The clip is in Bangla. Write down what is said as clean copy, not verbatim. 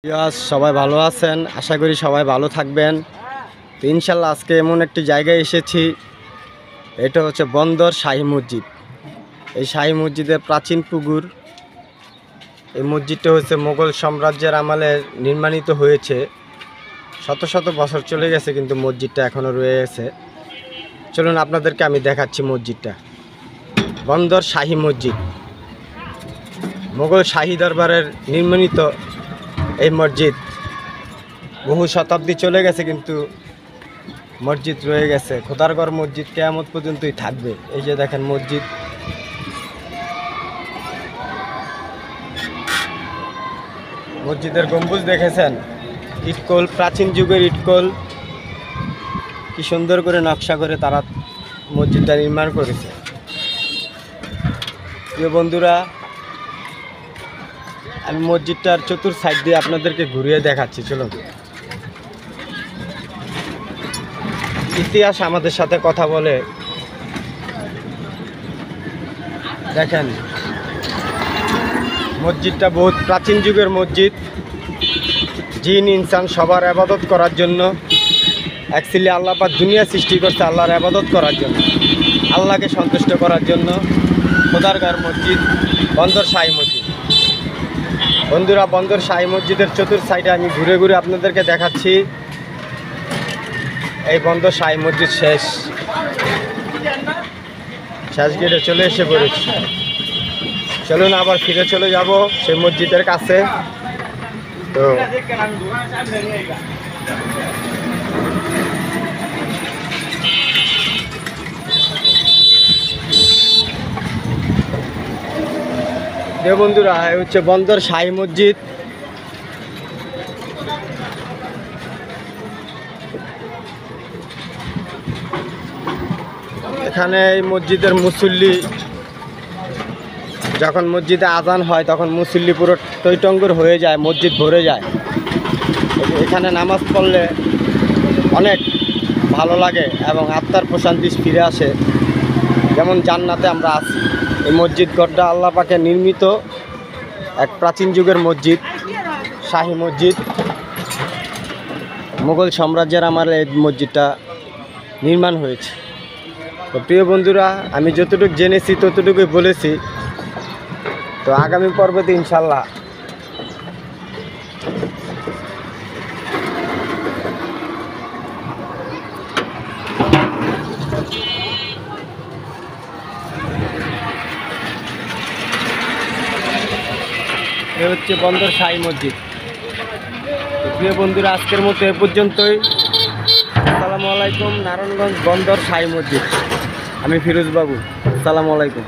সবাই ভালো আছেন, আশা করি সবাই ভালো থাকবেন। তো ইনশাল্লাহ আজকে এমন একটি জায়গায় এসেছি, এটা হচ্ছে বন্দর শাহী মসজিদ। এই শাহী মসজিদের প্রাচীন পুকুর। এই মসজিদটা হচ্ছে মোগল সাম্রাজ্যের আমলে নির্মাণিত হয়েছে। শত শত বছর চলে গেছে, কিন্তু মসজিদটা এখনও রয়ে গেছে। চলুন আপনাদেরকে আমি দেখাচ্ছি মসজিদটা। বন্দর শাহী মসজিদ, মোগল শাহী দরবারের নির্মিত এই মসজিদ। বহু শতাব্দী চলে গেছে, কিন্তু মসজিদ রয়ে গেছে। খোদারগড় মসজিদ কিয়ামত পর্যন্তই থাকবে। এই যে দেখেন মসজিদ, মসজিদের গম্বুজ দেখেছেন, ইটকল, প্রাচীন যুগের ইটকল, কি সুন্দর করে নকশা করে তারা মসজিদটা নির্মাণ করেছে। প্রিয় বন্ধুরা, আমি মসজিদটার চতুর সাইড দিয়ে আপনাদেরকে ঘুরিয়ে দেখাচ্ছি। চলুন, ইতিহাস আমাদের সাথে কথা বলে। দেখেন মসজিদটা বহুত প্রাচীন যুগের মসজিদ। জিন ইনসান সবার আবাদত করার জন্য। অ্যাকচুয়ালি আল্লাহ পাক দুনিয়া সৃষ্টি করছে আল্লাহর আবাদত করার জন্য, আল্লাহকে সন্তুষ্ট করার জন্য। খোদারগড় মসজিদ, বন্দর শাহী মসজিদ। বন্ধুরা, বন্দর শাহী মসজিদের চতুর সাইডে আমি ঘুরে ঘুরে আপনাদেরকে দেখাচ্ছি। এই বন্দর শাহী মসজিদ শেষ গেটে চলে এসে পড়েছি। চলুন আবার ফিরে চলে যাব সেই মসজিদের কাছে। তো বন্ধুরা, হচ্ছে বন্দর শাহী মসজিদ। এখানে এই মসজিদের মুসল্লি, যখন মসজিদে আজান হয় তখন মুসল্লি পুরো টইটঙ্গর হয়ে যায়, মসজিদ ভরে যায়। এখানে নামাজ পড়লে অনেক ভালো লাগে এবং আত্মার প্রশান্তি ফিরে আসে, যেমন জান্নাতে আমরা আছি। এই মসজিদ গড়টা আল্লাহ পাকে নির্মিত এক প্রাচীন যুগের মসজিদ, শাহী মসজিদ। মুঘল সাম্রাজ্যের আমলে এই মসজিদটা নির্মাণ হয়েছে। তো প্রিয় বন্ধুরা, আমি যতটুকু জেনেছি ততটুকুই বলেছি। তো আগামী পর্বতে ইনশাল্লাহ এ হচ্ছে বন্দর শাহী মসজিদ। প্রিয় বন্ধুরা, আজকের মতো এ পর্যন্তই। আসসালামু আলাইকুম। নারায়ণগঞ্জ বন্দর শাহী মসজিদ। আমি ফিরোজ বাবু। আসসালামু আলাইকুম।